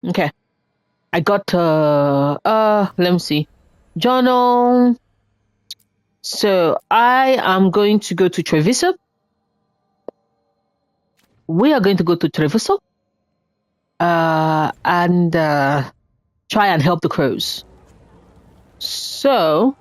Okay. I got let me see. Journal. So I am going to go to Treviso. We are going to go to Treviso. And try and help the crows. So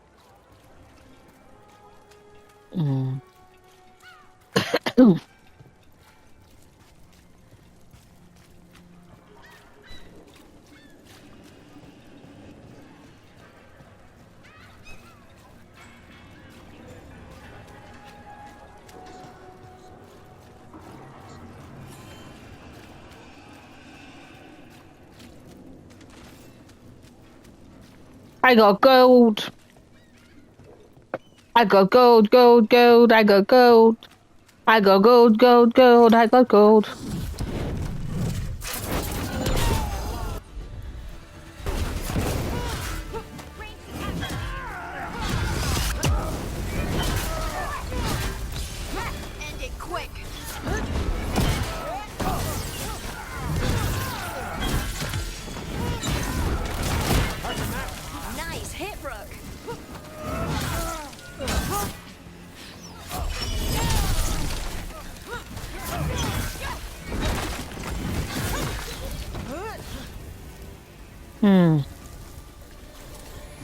I got gold. I got gold, gold, gold. I got gold. I got gold, gold, gold. I got gold. End it quick. Nice hit, Rook.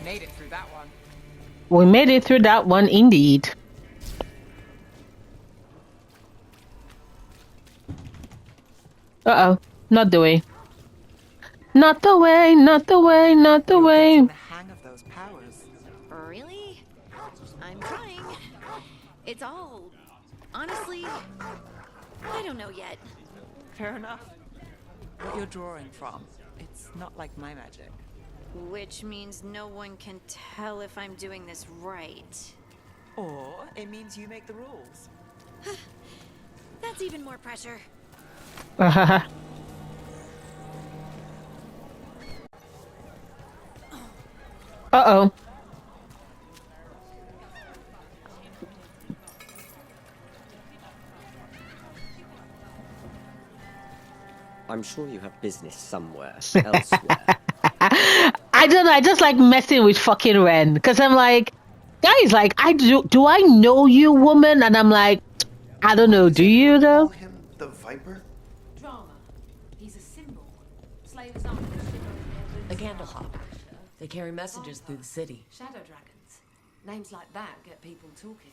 Made it through that one. We made it through that one indeed. Uh-oh. Not the way. Not the way, not the way, not the way. Getting the hang of those powers. Really? I'm trying. It's all... Honestly, I don't know yet. Fair enough. What you're drawing from, it's not like my magic. Which means no one can tell if I'm doing this right. Or it means you make the rules. That's even more pressure. Uh-oh. I'm sure you have business somewhere elsewhere. I don't know. I just like messing with fucking Ren because I'm like, guys, like, do I know you, woman? And I'm like, I don't know. Do you though? Call him the Viper? Drama. He's a symbol. Slaves aren't A candle hop. They carry messages through the city. shadow dragons. Names like that get people talking.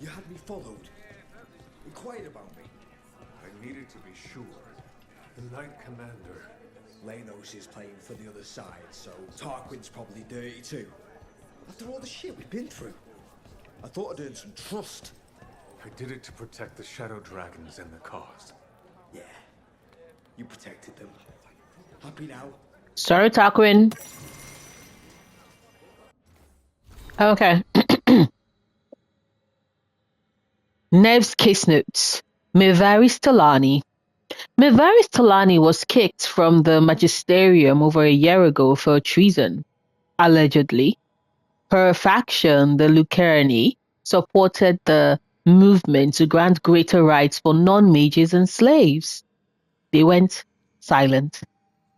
You had me followed. Inquired about me. I needed to be sure. The Knight Commander. Lanos is playing for the other side, so Tarquin's probably dirty too. After all the shit we've been through, I thought I'd earned some trust. I did it to protect the Shadow Dragons and the cause. Yeah, you protected them. Happy now? Sorry, Tarquin. Okay. Nev's case notes. Mivaris Talani. Mivaris Talani was kicked from the magisterium over a year ago for treason, allegedly. Her faction, the Lucerni, supported the movement to grant greater rights for non-mages and slaves. They went silent.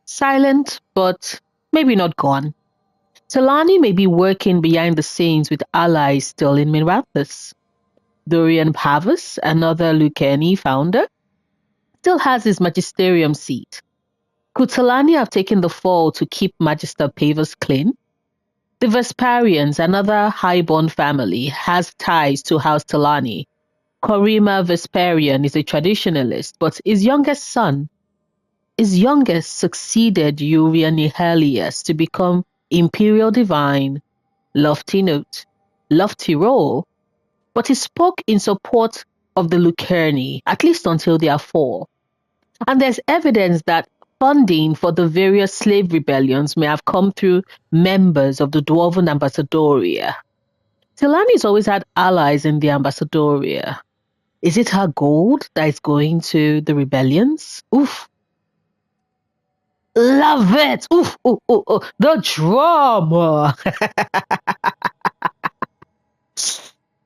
Silent, but maybe not gone. Talani may be working behind the scenes with allies still in Mirathus. Dorian Pavus, another Lucani founder, still has his magisterium seat. Could Talani have taken the fall to keep Magister Pavus clean? The Vesparians, another highborn family, has ties to House Talani. Corima Vesparian is a traditionalist, but his youngest succeeded Uriah Nihelius to become Imperial Divine. Lofty note, lofty role, but he spoke in support of the Lucerni, at least until their fall. And there's evidence that funding for the various slave rebellions may have come through members of the Dwarven Ambassadoria. Tilani's always had allies in the Ambassadoria. Is it her gold that is going to the rebellions? Oof. Love it! Oof, ooh, ooh, ooh. The drama!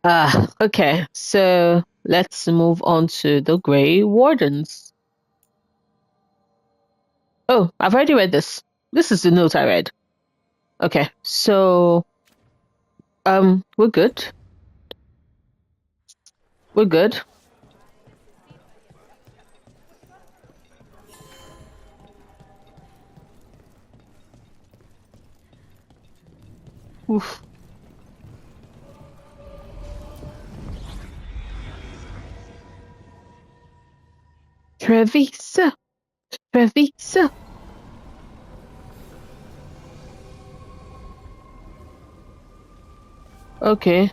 Okay. So let's move on to the Grey Wardens. Oh, I've already read this. This is the note I read. Okay, so we're good. We're good. Oof. Treviso. Treviso. Okay.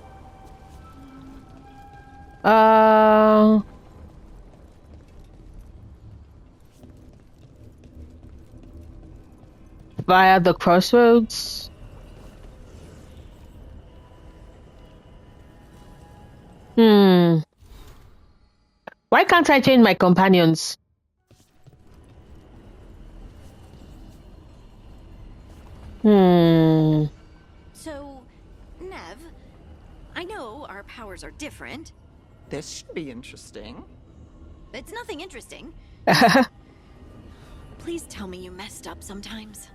Uh, via the crossroads. Hmm. Why can't I change my companions? Hmm. So, Nev, I know our powers are different. This should be interesting. It's nothing interesting. Please tell me you messed up sometimes.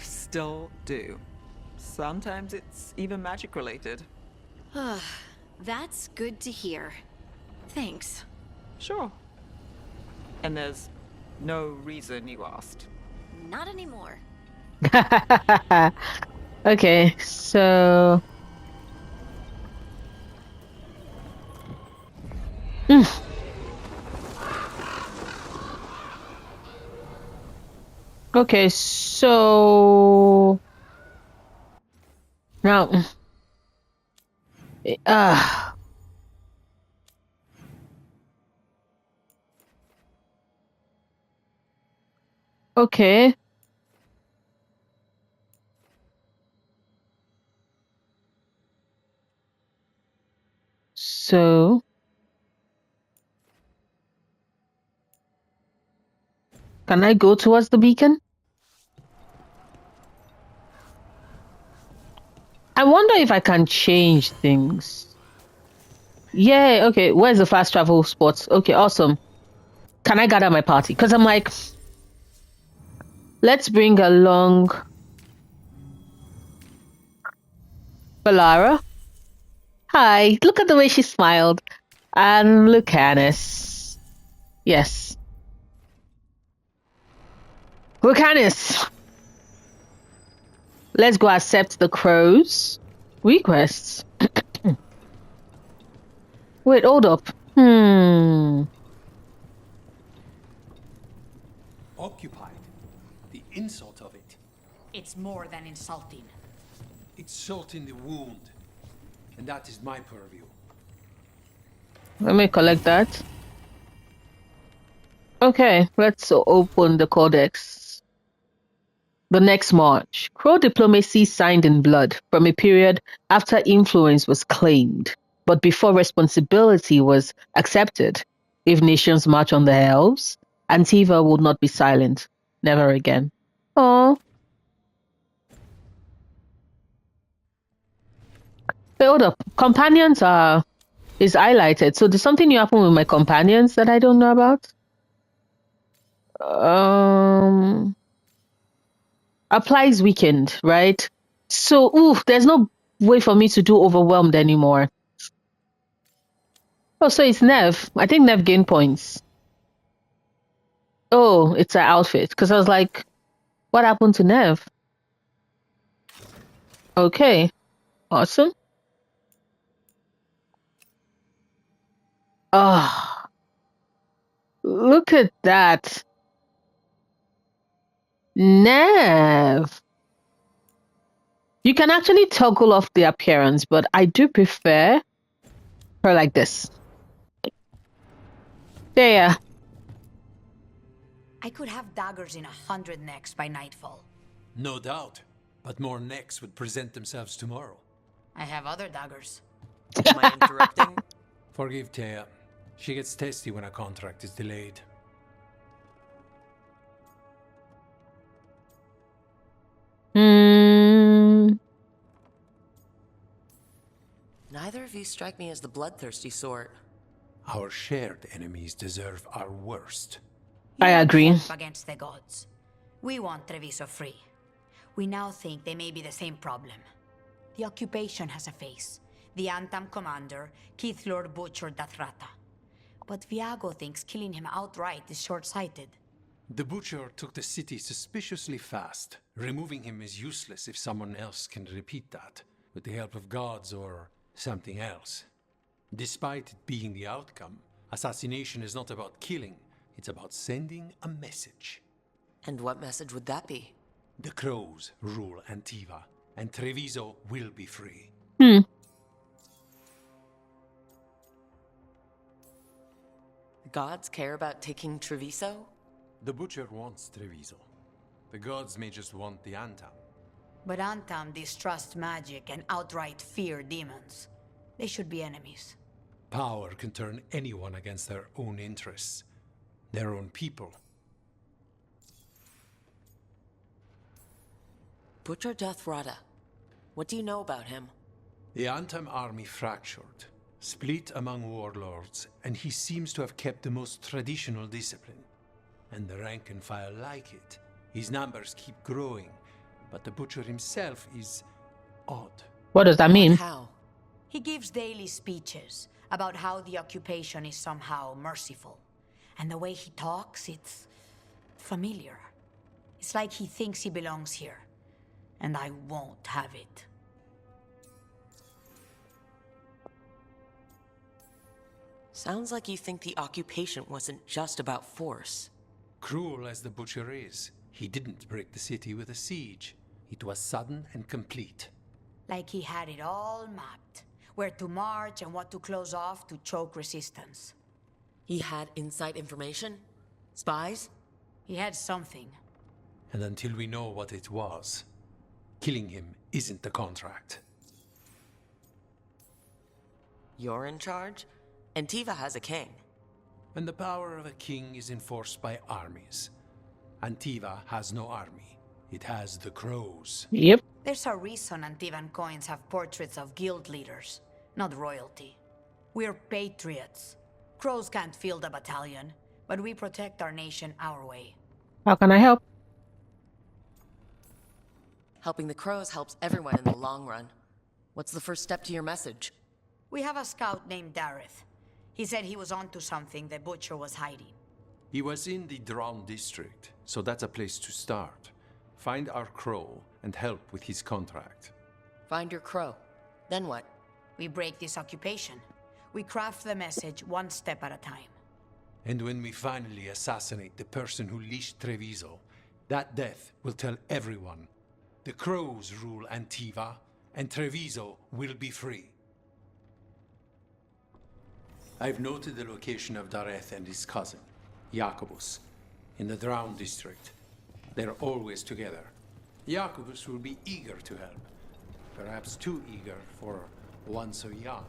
Still do. Sometimes it's even magic related. That's good to hear. Thanks. Sure. And there's no reason you asked. Not anymore. Okay, so okay, so now uh okay. So can I go towards the beacon? I wonder if I can change things. Yeah, okay. Where's the fast travel spots? Okay, awesome. Can I gather my party? Because I'm like, let's bring along Balara. Hi, look at the way she smiled. And Lucanus. Yes. Lucanus! Let's go accept the crow's requests. Wait, hold up. Occupied. The insult of it. It's more than insulting. It's salt in the wound. And that is my purview. Let me collect that. Okay, let's open the codex. The next March, Crow diplomacy signed in blood from a period after influence was claimed, but before responsibility was accepted. If nations march on the elves, Antiva would not be silent. Never again. Oh. Wait, hold up. Companions is highlighted. So there's something new happen with my companions that I don't know about? Applies weekend, right? So, there's no way for me to do overwhelmed anymore. Oh, so it's Nev. I think Nev gained points. Oh, it's her outfit. Because I was like, what happened to Nev? Okay. Awesome. Ah, look at that. Nev. You can actually toggle off the appearance, but I do prefer her like this. There. I could have daggers in 100 necks by nightfall. No doubt. But more necks would present themselves tomorrow. I have other daggers. Am I interrupting? Forgive Thea. She gets testy when a contract is delayed. Neither of you strike me as the bloodthirsty sort. Our shared enemies deserve our worst. I agree. Help against the gods. We want Treviso free. We now think they may be the same problem. The occupation has a face. The Antam commander, Keith Lord Butcher Dathrata. But Viago thinks killing him outright is short-sighted. The Butcher took the city suspiciously fast. Removing him is useless if someone else can repeat that, with the help of gods or something else. Despite it being the outcome, assassination is not about killing, it's about sending a message. And what message would that be? The crows rule Antiva, and Treviso will be free. The gods care about taking Treviso? The Butcher wants Treviso. The gods may just want the Antam. But Antam distrust magic and outright fear demons. They should be enemies. Power can turn anyone against their own interests, their own people. Butcher Dathrata. What do you know about him? The Antam army fractured, split among warlords, and he seems to have kept the most traditional discipline. And the rank and file like it. His numbers keep growing, but the Butcher himself is odd. What does that mean? How? He gives daily speeches about how the occupation is somehow merciful. And the way he talks, it's familiar. It's like he thinks he belongs here. And I won't have it. Sounds like you think the occupation wasn't just about force. Cruel as the Butcher is, he didn't break the city with a siege. It was sudden and complete. Like he had it all mapped. Where to march and what to close off to choke resistance. He had inside information? Spies? He had something. And until we know what it was, killing him isn't the contract. You're in charge? Antiva has a king. And the power of a king is enforced by armies. Antiva has no army. It has the crows. Yep. There's a reason Antivan coins have portraits of guild leaders, not royalty. We're patriots. Crows can't field a battalion, but we protect our nation our way. How can I help? Helping the crows helps everyone in the long run. What's the first step to your message? We have a scout named Dareth. He said he was onto something the Butcher was hiding. He was in the Drown district, so that's a place to start. Find our crow and help with his contract. Find your crow. Then what? We break this occupation. We craft the message one step at a time. And when we finally assassinate the person who leashed Treviso, that death will tell everyone. The crows rule Antiva, and Treviso will be free. I've noted the location of Dareth and his cousin, Jacobus, in the Drown district. They're always together. Jacobus will be eager to help. Perhaps too eager for one so young.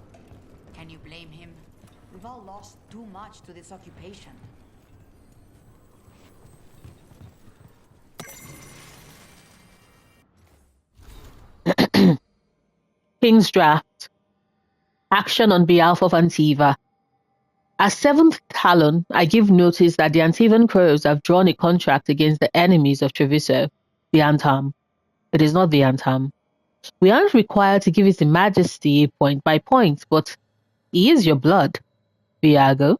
Can you blame him? We've all lost too much to this occupation. King's Draft. Action on behalf of Antiva. As 7th Talon, I give notice that the Antivan Crows have drawn a contract against the enemies of Treviso, the Antam. It is not the Antam. We aren't required to give His Majesty point by point, but he is your blood, Viago.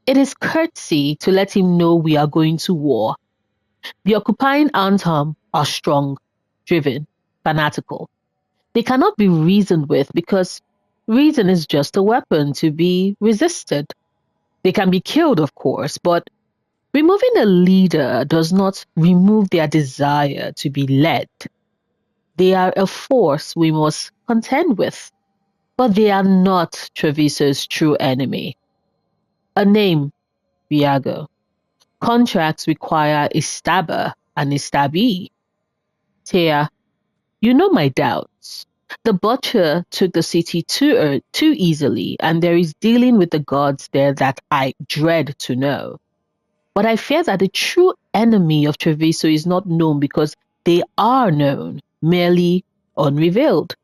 It is courtesy to let him know we are going to war. The occupying Antam are strong, driven, fanatical. They cannot be reasoned with because reason is just a weapon to be resisted. They can be killed, of course, but removing a leader does not remove their desire to be led. They are a force we must contend with, but they are not Treviso's true enemy. A name, Viago. Contracts require a stabber and a stabbee. Tea, you know my doubts. The Butcher took the city too easily, and there is dealing with the gods there that I dread to know. But I fear that the true enemy of Treviso is not known because they are known, merely unrevealed.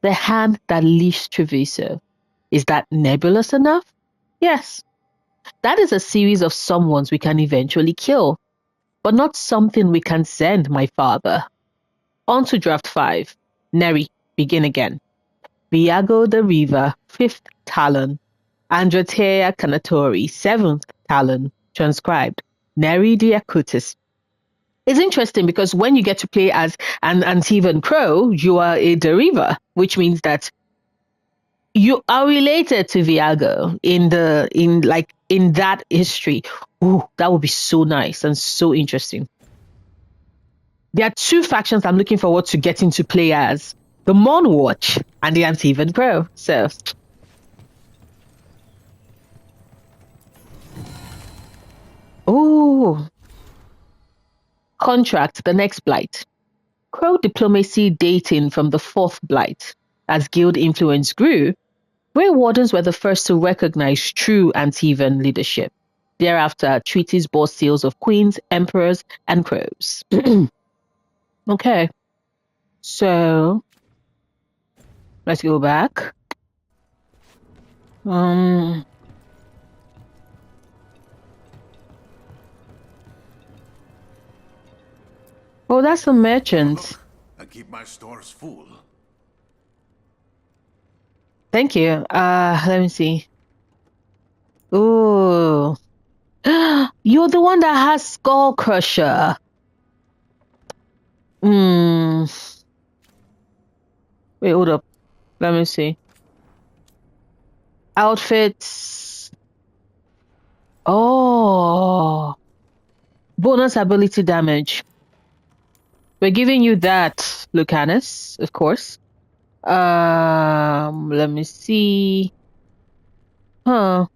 The hand that leaves Treviso. Is that nebulous enough? Yes. That is a series of someones we can eventually kill, but not something we can send, my father. On to draft 5. Neri, begin again. Viago the River, 5th Talon. Andratea Canatori, 7th Talon. Transcribed. Neri the Acutis. It's interesting because when you get to play as an Antivan Crow, you are a Deriva, which means that you are related to Viago in that history. Ooh, that would be so nice and so interesting. There are 2 factions I'm looking forward to getting to play as: the Mon Watch and the Antivan Crow. So, ooh, contract the next blight. Crow diplomacy dating from the 4th blight. As guild influence grew, Grey Wardens were the first to recognize true Antivan leadership. Thereafter, treaties bore seals of queens, emperors, and crows. Okay, so let's go back. Oh, that's the merchant. I keep my stores full. Thank you. Let me see. Ooh. You're the one that has Skull Crusher. Wait, hold up. Let me see. Outfits. Oh. Bonus ability damage. We're giving you that, Lucanus, of course. Let me see. Huh.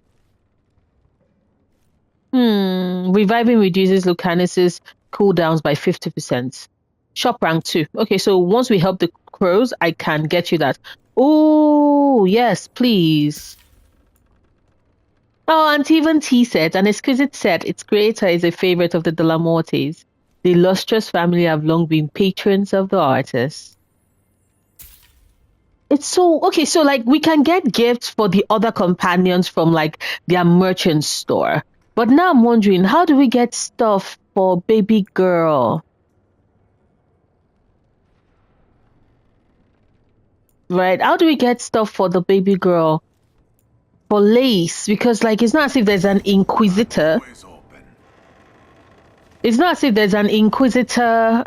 Reviving reduces Lucanus's cooldowns by 50%. Shop rank 2. Okay, so once we help the crows, I can get you that. Oh, yes, please. Oh, Antivan tea set, an exquisite set. Its creator is a favorite of the De La Mortes. The illustrious family have long been patrons of the artist. It's so okay, so like we can get gifts for the other companions from like their merchant store. But now I'm wondering, how do we get stuff for baby girl? Right? How do we get stuff for the baby girl? For lace? Because like it's not as if there's an inquisitor. It's not as if there's an inquisitor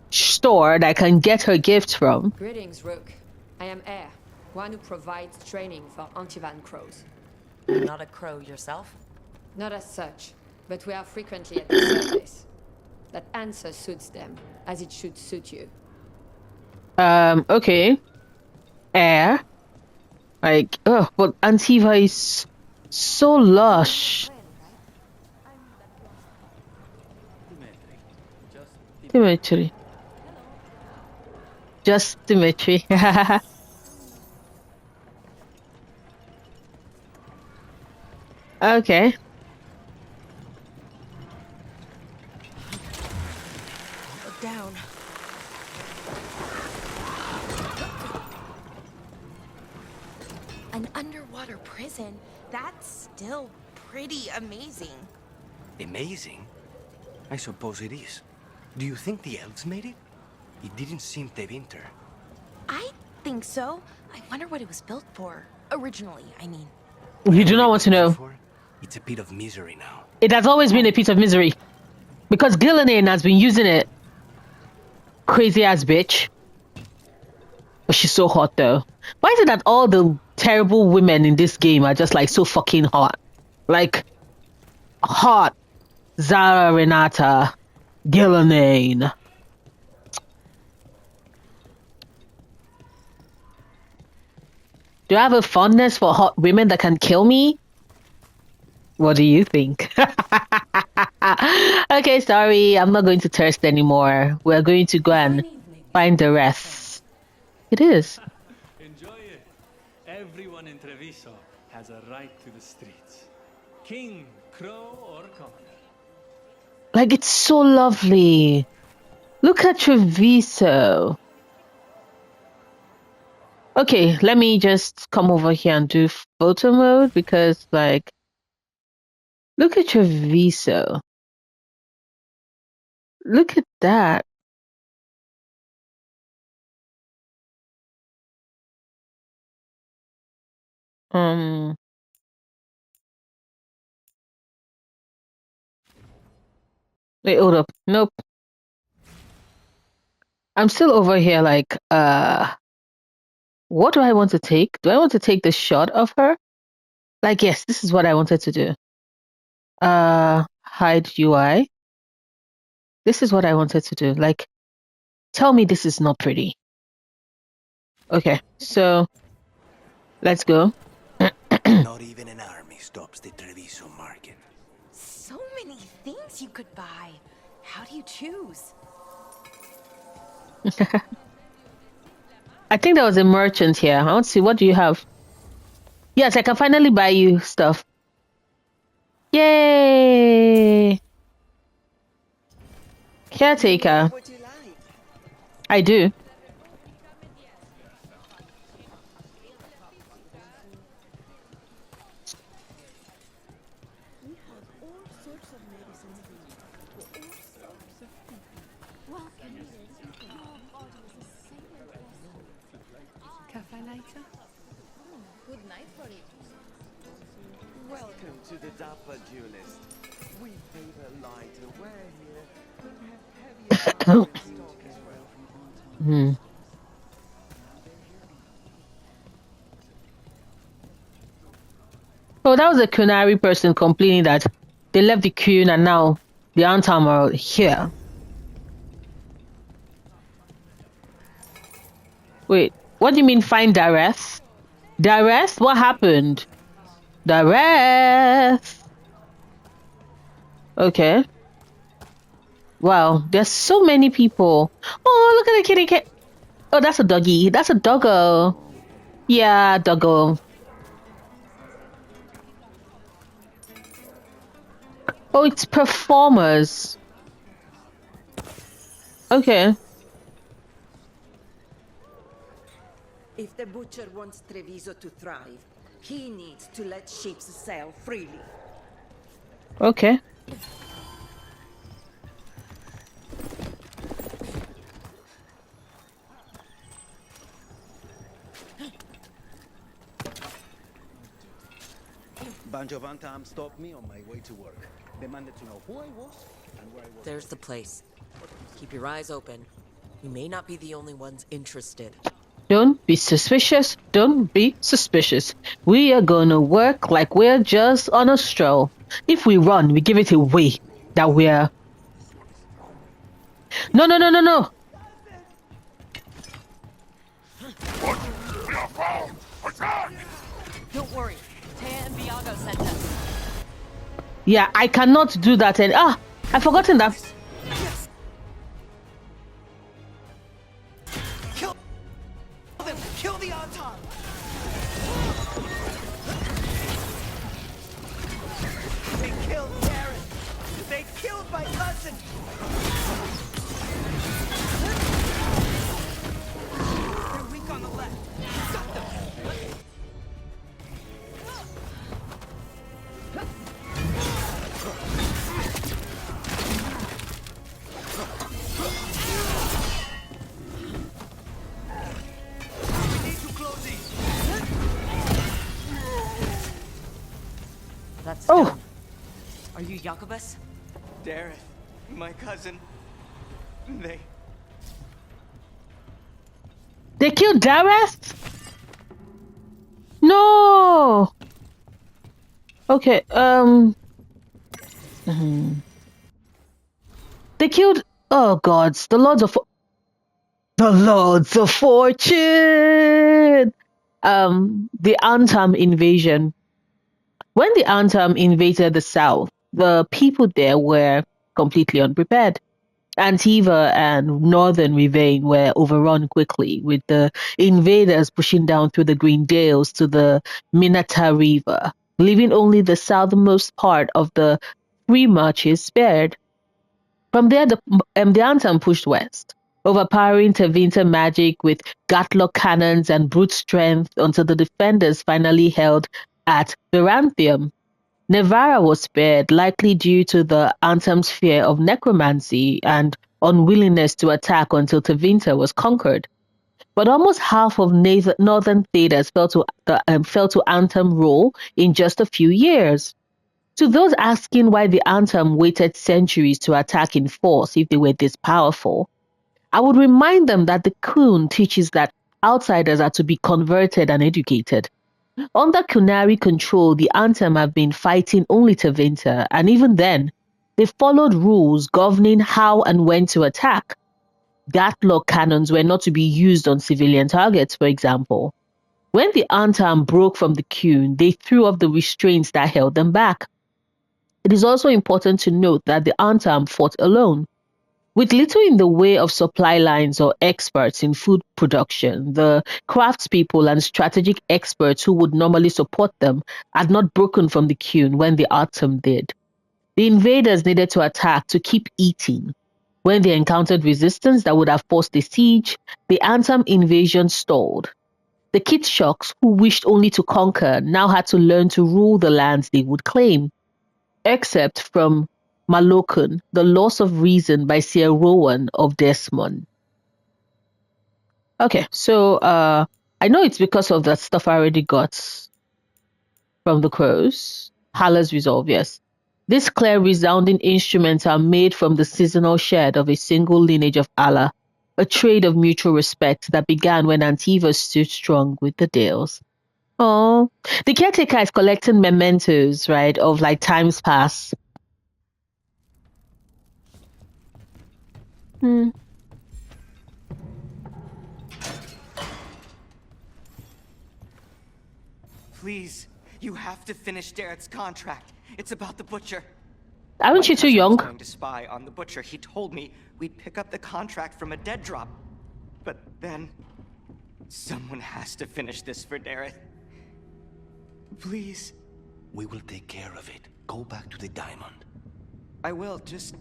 store that I can get her gifts from. Greetings, Rook. I am Air, one who provides training for Antivan crows. You're not a crow yourself? Not as such, but we are frequently at the surface. That answer suits them, as it should suit you. Okay. Air. Like, but Antiva is so lush. Dimitri. Just Dimitri. Okay. Look down. An underwater prison? That's still pretty amazing. Amazing? I suppose it is. Do you think the elves made it? It didn't seem to winter. I think so. I wonder what it was built for. Originally, I mean. You do not want to know. It's a pit of misery now. It has always been a pit of misery. Because Gillinan has been using it. Crazy ass bitch. But she's so hot though. Why is it that all the terrible women in this game are just like so fucking hot? Like, hot. Zara Renata. Gillinan. Do I have a fondness for hot women that can kill me? What do you think? Okay, sorry. I'm not going to thirst anymore. We're going to go and find the rest. It is. Enjoy it. Everyone in Treviso has a right to the streets. King, crow, or commoner. Like, it's so lovely. Look at Treviso. Okay, let me just come over here and do photo mode because, like, look at Treviso. Look at that. Wait, hold up. Nope. I'm still over here like, what do I want to take? Do I want to take the shot of her? Like, yes, this is what I wanted to do. Hide UI. This is what I wanted to do. Like, tell me this is not pretty. Okay, so let's go. Not even an army stops the Treviso market. So many things you could buy. How do you choose? I think there was a merchant here. I want to see, what do you have? Yes, I can finally buy you stuff. Yay! Caretaker. I do. Cafe later? Good night for it. Welcome to the Dapper Duelist. We favor lighter wear here, but we have heavier armor in stock as well. Oh, that was a Kunari person complaining that they left the queen and now the Antam are here. Wait, what do you mean find Dareth? Dareth? What happened? Dareth! Okay. Wow, there's so many people. Oh, look at the kitty cat. Oh, that's a doggy. That's a doggo. Yeah, doggo. Oh, it's performers. Okay. If the butcher wants Treviso to thrive, he needs to let ships sail freely. Okay. Bunch of Antam stopped me on my way to work. Demanded to know who I was and where I was. There's the place. Keep your eyes open. We may not be the only ones interested. Don't be suspicious. Don't be suspicious. We are gonna work like we're just on a stroll. If we run, we give it away that we're... No, no, no, no, no! We are found! Attack! Don't worry. Taya and Viago sent us. Yeah, I cannot do that and... Ah! I've forgotten that. Kill them! Kill the Anton! They killed Darren! They killed my cousin! They're weak on the left. Stop them! That's Oh. done. Are you Jacobus? Darren, my cousin. They killed Dareth? No! Okay, They killed... Oh, gods. The Lords of... The Lords of Fortune! The Antam invasion. When the Antam invaded the south, the people there were completely unprepared. Antiva and northern Ravine were overrun quickly, with the invaders pushing down through the Green Dales to the Minata River, leaving only the southernmost part of the Free Marches spared. From there, the Antam pushed west, overpowering Tevinter magic with Gatlock cannons and brute strength until the defenders finally held at Veranthium. Nevarra was spared, likely due to the Anthem's fear of necromancy and unwillingness to attack until Tevinter was conquered. But almost half of northern Thedas fell to Anthem rule in just a few years. To those asking why the Anthem waited centuries to attack in force if they were this powerful, I would remind them that the Kun teaches that outsiders are to be converted and educated. Under Kunari control, the Anthem have been fighting only Tevinter, and even then, they followed rules governing how and when to attack. Gatlock cannons were not to be used on civilian targets, for example. When the Anthem broke from the Kun, they threw off the restraints that held them back. It is also important to note that the Anthem fought alone. With little in the way of supply lines or experts in food production, the craftspeople and strategic experts who would normally support them had not broken from the Kun when the Anthem did. The invaders needed to attack to keep eating. When they encountered resistance that would have forced a siege, the Anthem invasion stalled. The Kitshaks, who wished only to conquer, now had to learn to rule the lands they would claim. Except from Malokun, The Loss of Reason by Sir Rowan of Desmond. Okay, so I know it's because of that stuff I already got from the crows. Hala's Resolve, yes. These clear, resounding instruments are made from the seasonal shed of a single lineage of Allah, a trade of mutual respect that began when Antiva stood strong with the Dales. Oh, the caretaker is collecting mementos, right, of like times past. Please, you have to finish Darrett's contract. It's about the butcher. Aren't you too young? I was going to spy on the butcher. He told me we'd pick up the contract from a dead drop. But then, someone has to finish this for Darrett. Please. We will take care of it. Go back to the diamond. I will, just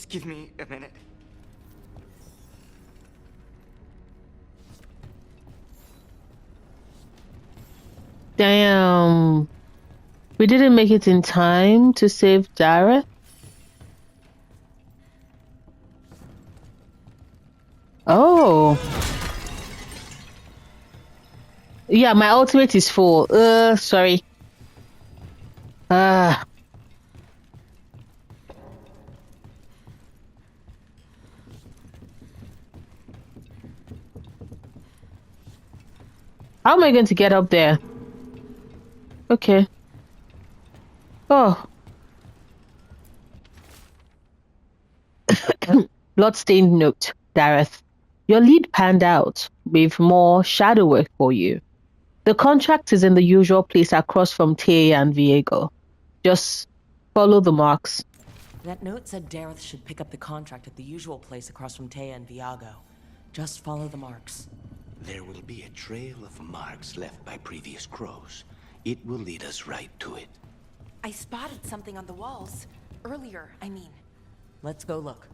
give me a minute. Damn. We didn't make it in time to save Darrett? Oh. Yeah, my ultimate is full. Sorry. How am I going to get up there? Okay. Oh. Bloodstained note, Dareth. Your lead panned out. We've more shadow work for you. The contract is in the usual place across from Tay and Viego. Just follow the marks. That note said Dareth should pick up the contract at the usual place across from Tay and Viago. Just follow the marks. There will be a trail of marks left by previous crows. It will lead us right to it. I spotted something on the walls. Earlier, I mean. Let's go look.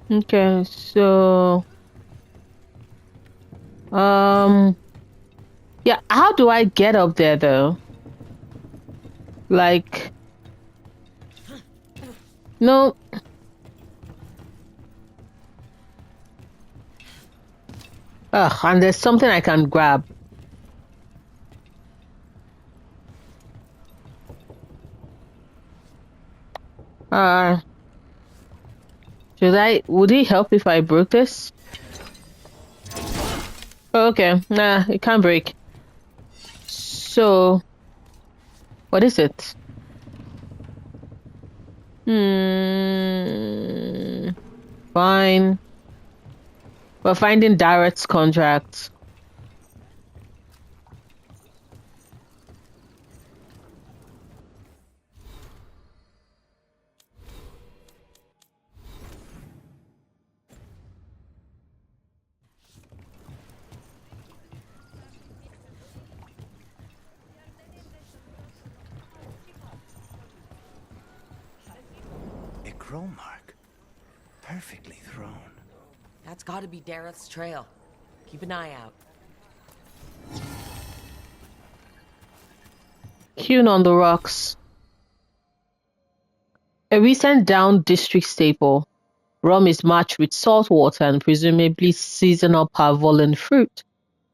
Okay, so... Yeah, how do I get up there, though? Like... No. Ugh, and there's something I can grab. Would it help if I broke this? Oh, okay, nah, it can't break. So, what is it? Fine. We're finding Darrett's contract. A crow mark. perfectly thrown. That's gotta be Dareth's trail. Keep an eye out. Hewn on the rocks. A recent down district staple. Rum is matched with salt water and presumably seasonal parvolan fruit,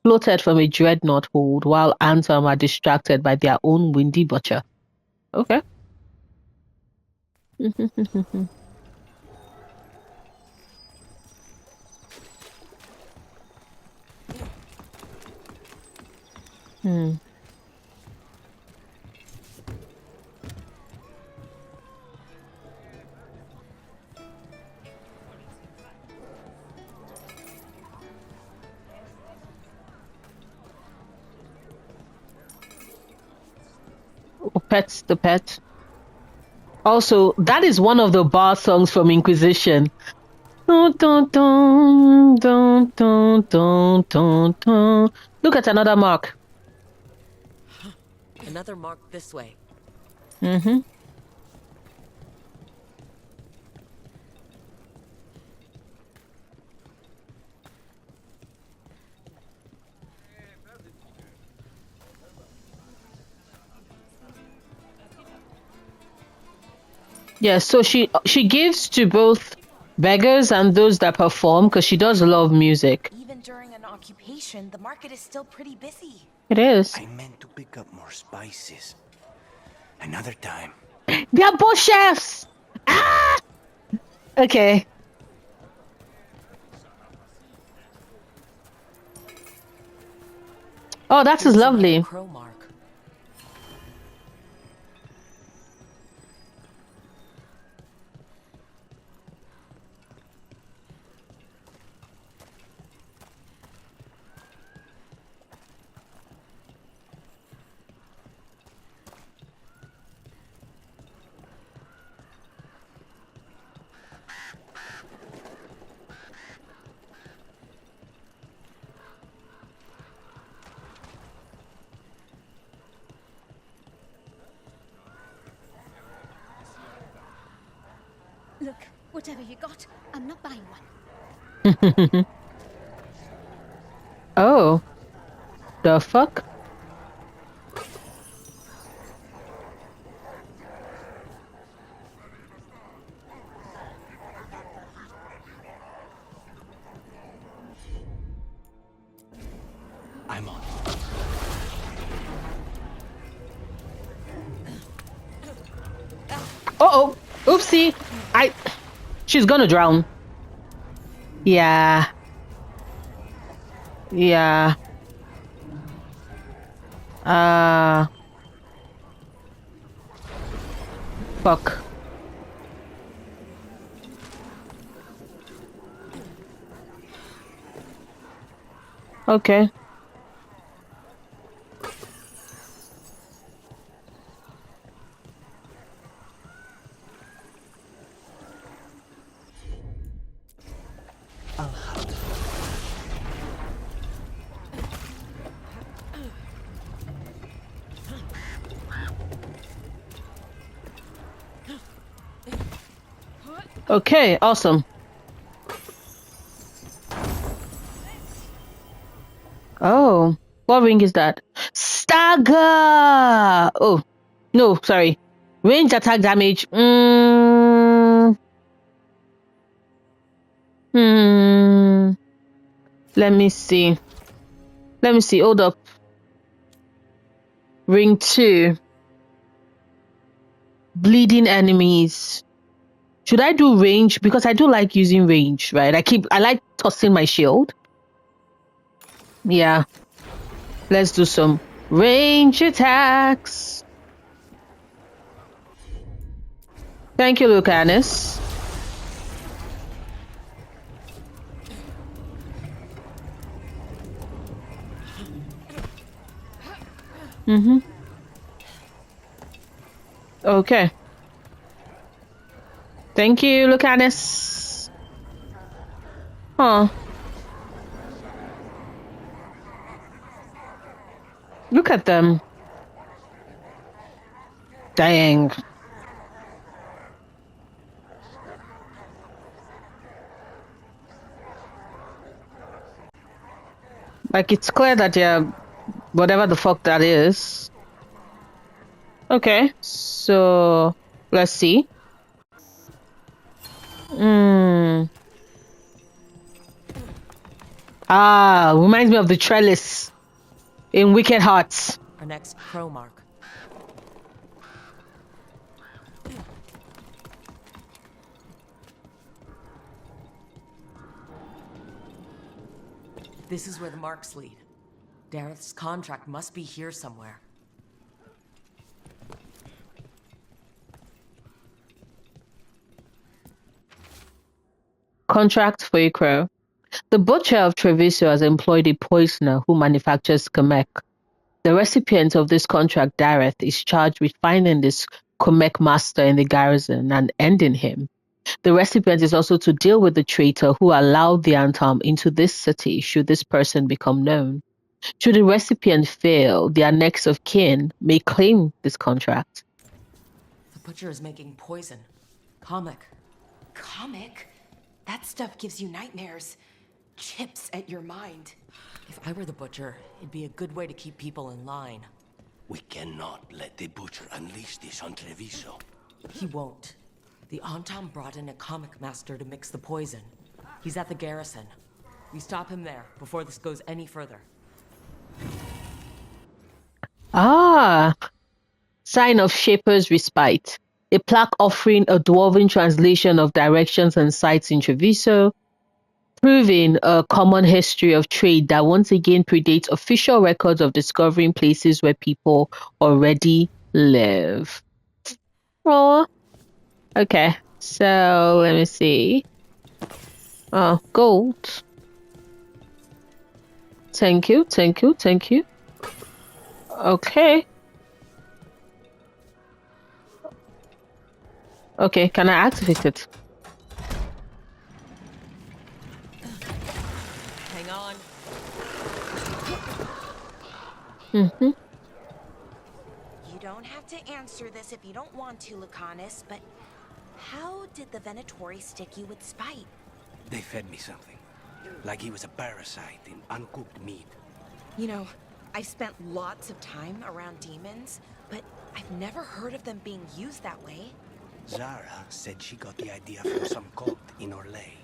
floated from a dreadnought hold while Anthem are distracted by their own windy butcher. Okay. Pet's the pet. Also, that is one of the bar songs from Inquisition. Dun, dun, dun, dun, dun, dun, dun, dun. Look at another mark. Another mark this way. Yeah, so she gives to both beggars and those that perform because she does love music. Even during an occupation, the market is still pretty busy. It is. I meant to pick up more spices. Another time. They are both chefs! Ah! Okay. Oh, that is lovely. Crow mark. Look, whatever you got, I'm not buying one. Oh. The fuck? I'm on. Uh-oh. Oopsie. She's gonna drown. Yeah. Yeah. Fuck. Okay. Okay, awesome. Oh, what ring is that? Stagger! Oh, no, sorry. Range attack damage. Let me see. Hold up. Ring 2. Bleeding enemies. Should I do range? Because I do like using range, right? I like tossing my shield. Yeah. Let's do some range attacks. Thank you, Lucanus. Okay. Thank you, Lucanus. Huh. Look at them. Dang. Like, it's clear that they're whatever the fuck that is. Okay, so let's see. Reminds me of the trellis in Wicked Hearts. Our next crow mark. This is where the marks lead. Dareth's contract must be here somewhere. Contract for a crow. The butcher of Treviso has employed a poisoner who manufactures Kamek. The recipient of this contract, Dareth, is charged with finding this Kamek master in the garrison and ending him. The recipient is also to deal with the traitor who allowed the Antam into this city should this person become known. Should the recipient fail, their next of kin may claim this contract. The butcher is making poison. Comic. Comic? That stuff gives you nightmares. Chips at your mind. If I were the butcher, it'd be a good way to keep people in line. We cannot let the butcher unleash this on Treviso. He won't. The Antam brought in a comic master to mix the poison. He's at the garrison. We stop him there before this goes any further. Sign of Shaper's Respite. A plaque offering a dwarven translation of directions and sites in Treviso, proving a common history of trade that once again predates official records of discovering places where people already live. Oh, okay. So let me see. Gold. Thank you. Okay. Okay, can I activate it? Hang on. You don't have to answer this if you don't want to, Lucanus, but how did the Venatori stick you with spite? They fed me something. Like he was a parasite in uncooked meat. You know, I've spent lots of time around demons, but I've never heard of them being used that way. Zara said she got the idea from some cult in Orlais.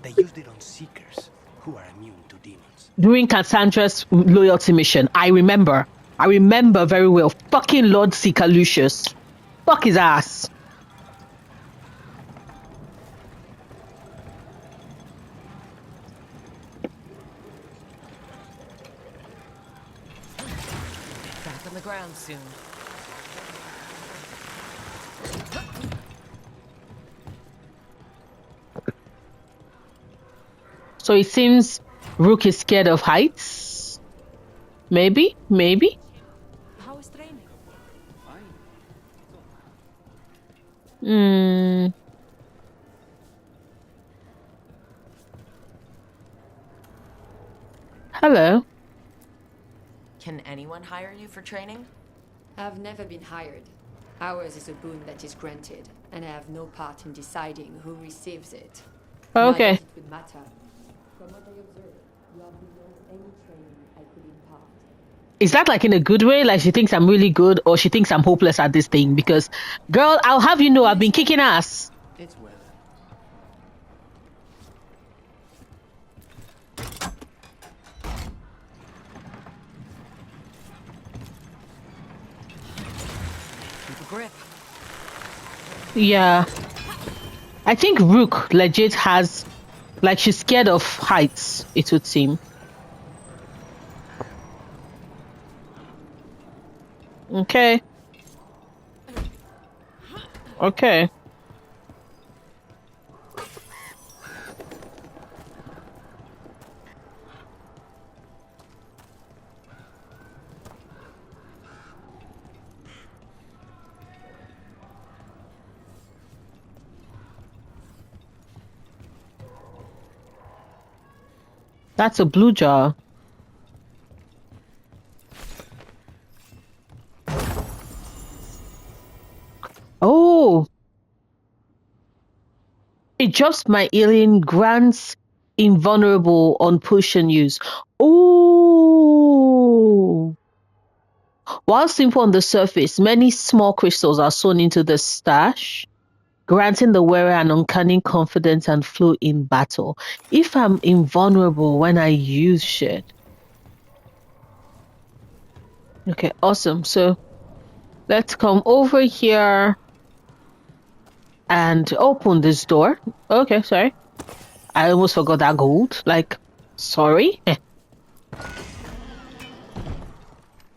They used it on seekers who are immune to demons. During Cassandra's loyalty mission, I remember very well. Fucking Lord Seeker Lucius. Fuck his ass. Back on the ground soon. So it seems Rook is scared of heights. Maybe. How is training? Hello. Can anyone hire you for training? I've never been hired. Ours is a boon that is granted, and I have no part in deciding who receives it. Okay. Not that it would matter. From what I observed, you are beyond any training I could impart. Is that like in a good way? Like she thinks I'm really good, or she thinks I'm hopeless at this thing? Because, girl, I'll have you know I've been kicking ass. It's weather. Keep a grip. Yeah. I think Rook legit has, like, she's scared of heights, it would seem. Okay. That's a blue jar. Oh! It drops my alien grants invulnerable on potion use. Ooh. While simple on the surface, many small crystals are sewn into the stash, granting the wearer an uncanny confidence and flow in battle. If I'm invulnerable when I use shit. Okay, awesome. So let's come over here and open this door. Okay, sorry. I almost forgot that gold. Like, sorry.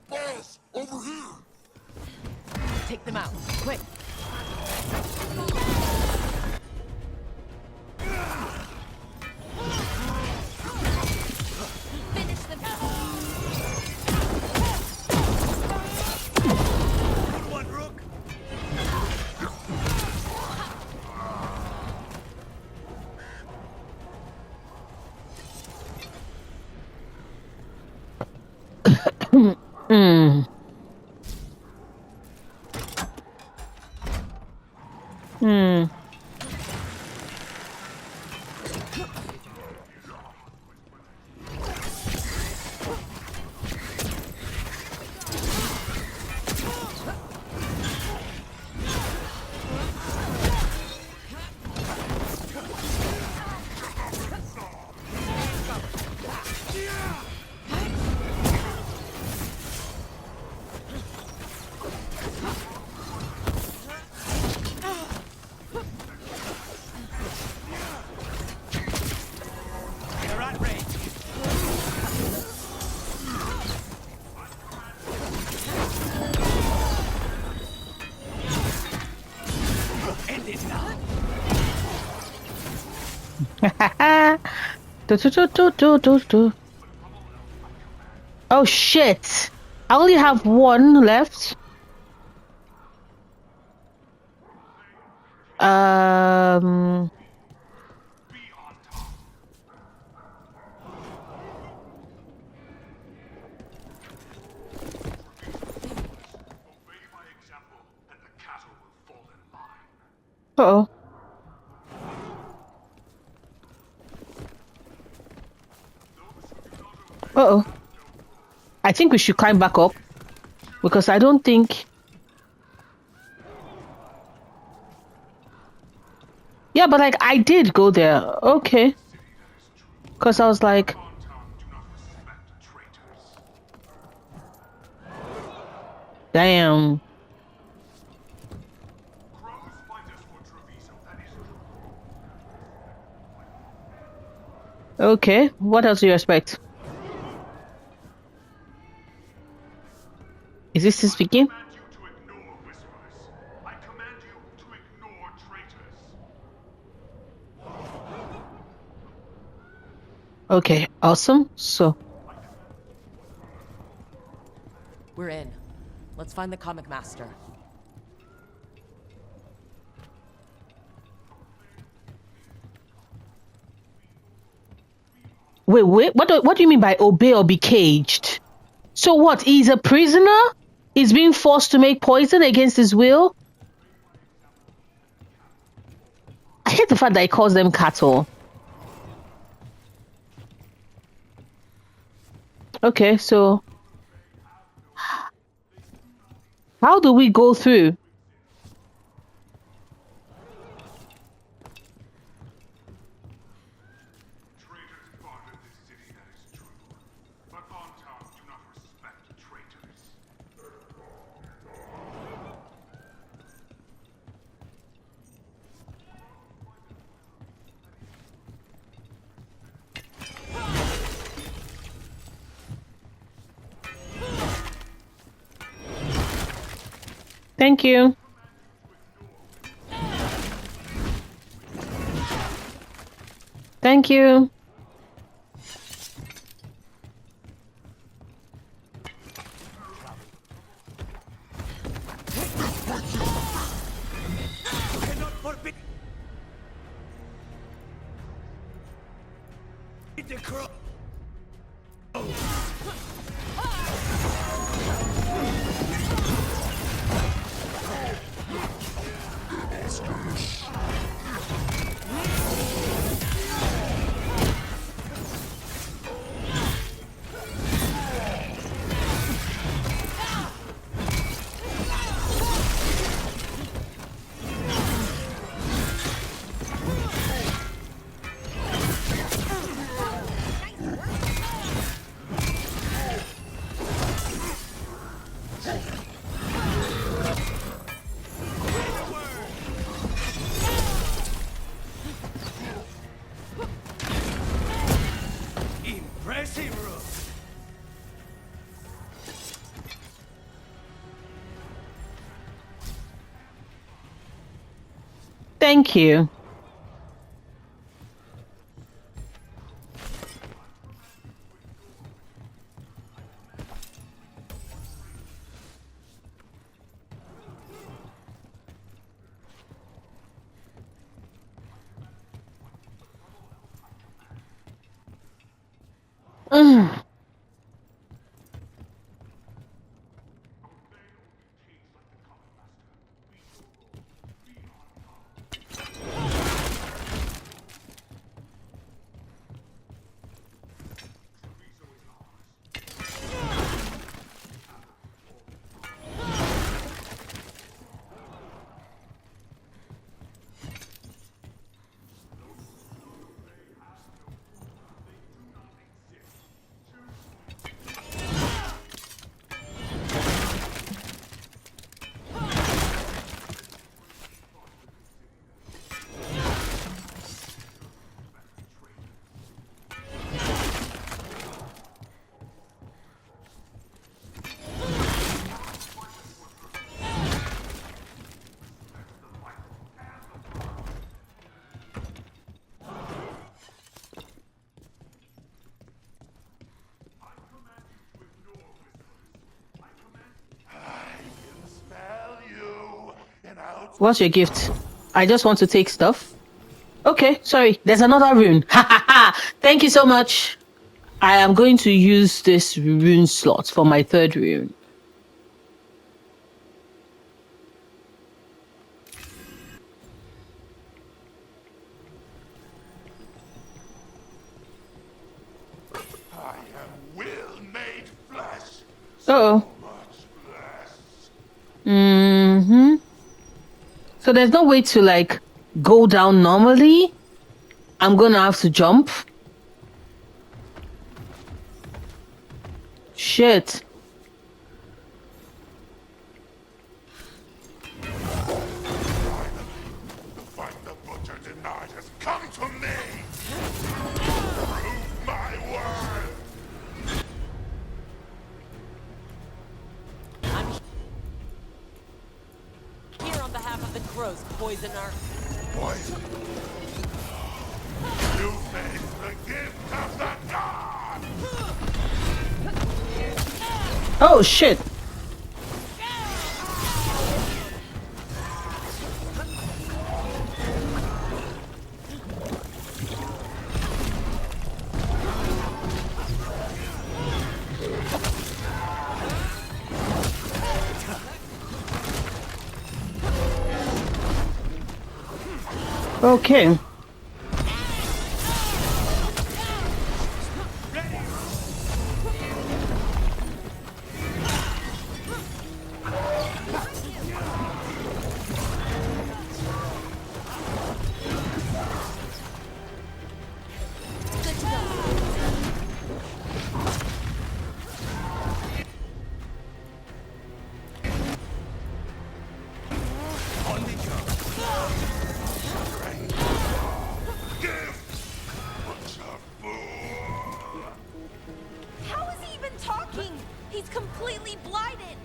Boss, over here! Take them out, quick! Finish them. Good one, Rook! Hmm. Hmm. They're at range. End it now. Do. Oh shit! I only have one left. Uh-oh. Uh-oh. I think we should climb back up because I don't think... Yeah, but like I did go there. Okay. Because I was like... Damn. Okay, what else do you expect? Is this his speaking? Okay, awesome. So We're in. Let's find the comic master. wait, what do you mean by obey or be caged? So what? He's a prisoner? He's being forced to make poison against his will? I hate the fact that he calls them cattle. Okay, so how do we go through? Thank you. Thank you. Cannot forbid the crow. Thank you. Mm. What's your gift? I just want to take stuff. Okay, sorry. There's another rune. Ha ha ha! Thank you so much. I am going to use this rune slot for my third rune. I am will made flesh. Uh-oh. Mm-hmm. So there's no way to, like, go down normally? I'm gonna have to jump? Shit. The fight the butcher denied has come to me. Prove my worth. I'm here on behalf of the crows, poisoner. Poison. You made the gift of the god. Oh shit. Okay. How is he even talking? He's completely blinded.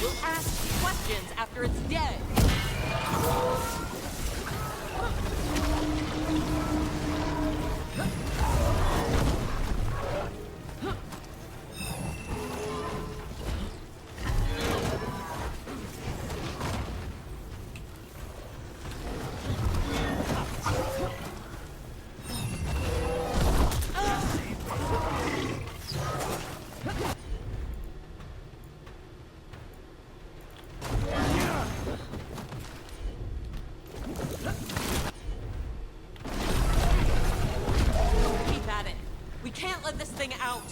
We'll ask questions after it's dead. Keep at it. We can't let this thing out.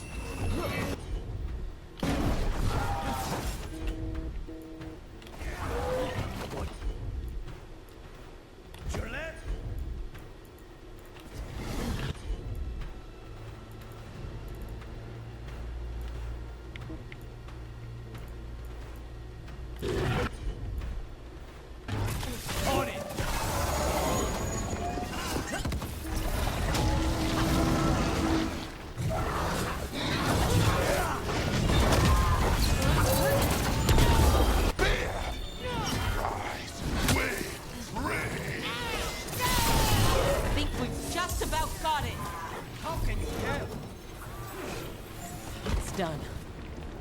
done.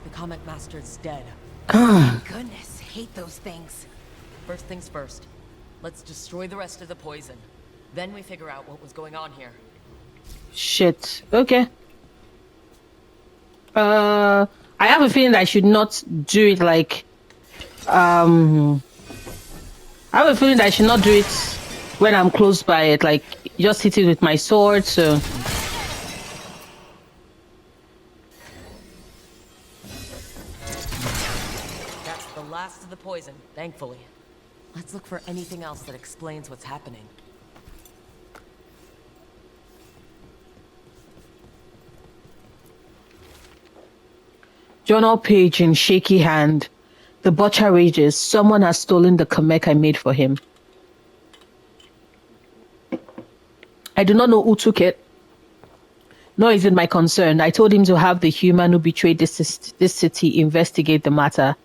The comic master's dead. Thank goodness. Hate those things. First things first. Let's destroy the rest of the poison. Then we figure out what was going on here. Shit. Okay. I have a feeling that I should not do it like I have a feeling that I should not do it when I'm close by it, like just hit it with my sword, so That's the last of the poison, thankfully. Let's look for anything else that explains what's happening. journal page in shaky hand. The butcher rages. Someone has stolen the kamek I made for him. I do not know who took it, nor is it my concern. I told him to have the human who betrayed this city investigate the matter.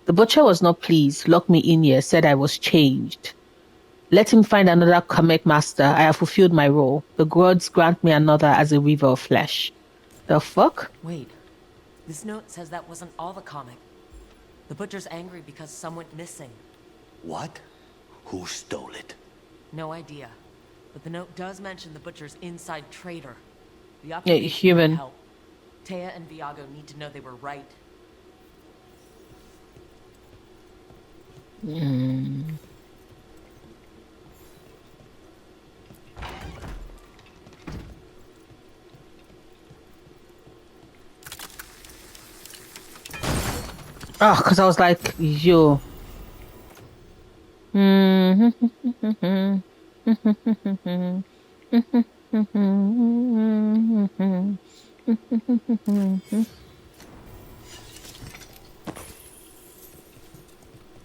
The butcher was not pleased, locked me in here, said I was changed. Let him find another kamek master. I have fulfilled my role. The gods grant me another as a weaver of flesh. The fuck? Wait. This note says that wasn't all the comic. The butcher's angry because some went missing. What? Who stole it? No idea. But the note does mention the butcher's inside traitor. The Yeah, occupation human. will help. Taya and Viago need to know they were right. Oh, because I was like, yo.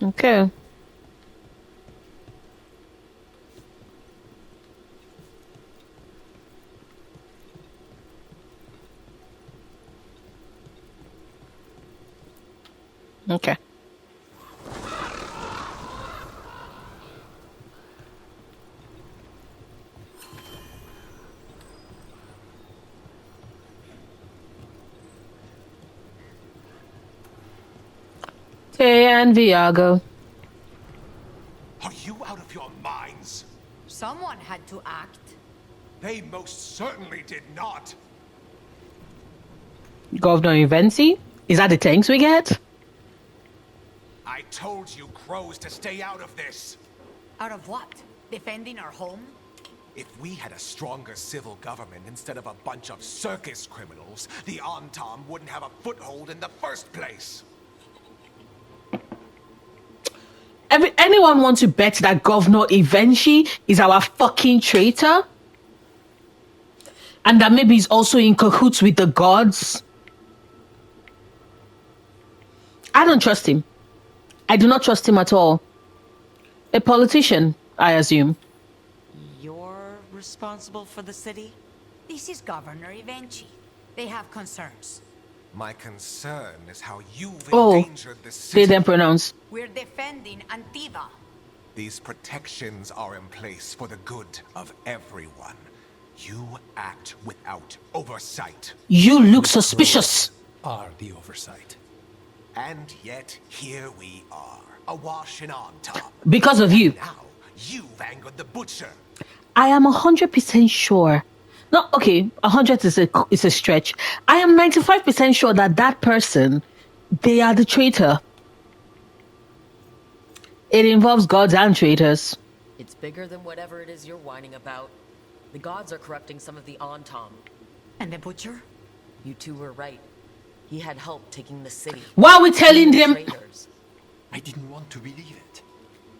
Okay. Okay. And Viago. Are you out of your minds? Someone had to act. They most certainly did not. Governor Invency? Is that the thanks we get? I told you crows to stay out of this. Out of what? Defending our home? If we had a stronger civil government instead of a bunch of circus criminals, the Antam wouldn't have a foothold in the first place. Anyone want to bet that Governor Ivenchi is our fucking traitor? And that maybe he's also in cahoots with the gods? I don't trust him. I do not trust him at all. A politician, I assume. You're responsible for the city? This is Governor Ivenchi. They have concerns. My concern is how you've Oh, endangered the city. they then pronounce. We're defending Antiva. These protections are in place for the good of everyone. You act without oversight. You look suspicious. Are the oversight. And yet, here we are, awash in on top. Because of you. Now, you've angered the butcher. I am 100% sure. No, okay, 100 is a stretch. I am 95% sure that person, they are the traitor. It involves gods and traitors. It's bigger than whatever it is you're whining about. The gods are corrupting some of the Antam. And the butcher? You two were right. He had help taking the city. Why are we telling them? Traitors. I didn't want to believe it.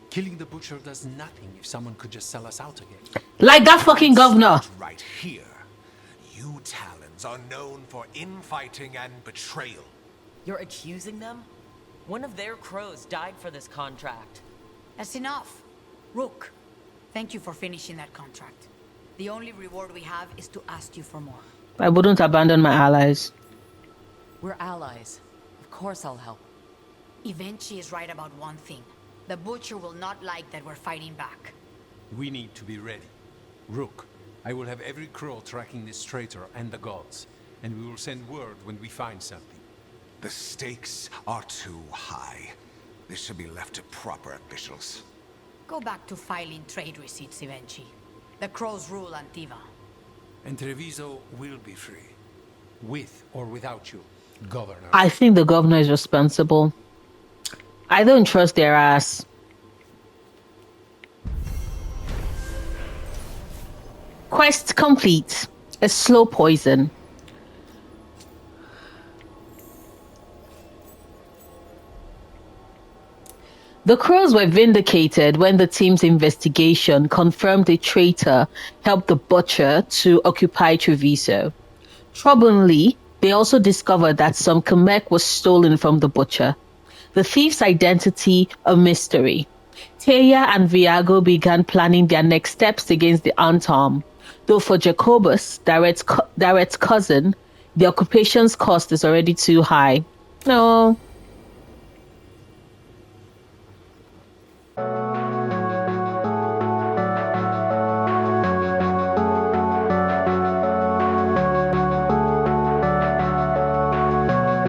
Killing the butcher does nothing if someone could just sell us out again. Like that fucking governor. Right here. You Talons are known for infighting and betrayal. You're accusing them? One of their crows died for this contract. That's enough. Rook, thank you for finishing that contract. The only reward we have is to ask you for more. I wouldn't abandon my allies. We're allies. Of course I'll help. Ivenchi is right about one thing. The butcher will not like that we're fighting back. We need to be ready. Rook, I will have every crow tracking this traitor and the gods, and we will send word when we find something. The stakes are too high. This should be left to proper officials. Go back to filing trade receipts, Ivenchi. The crows rule Antiva. And Treviso will be free. With or without you, Governor. I think the governor is responsible. I don't trust their ass. Quest complete. A slow poison. The Crows were vindicated when the team's investigation confirmed a traitor helped the Butcher to occupy Treviso. Troublingly, they also discovered that some Kamek was stolen from the Butcher. The thief's identity a mystery. Teya and Viago began planning their next steps against the Antom, though for Jacobus, Darret's cousin, the occupation's cost is already too high. No.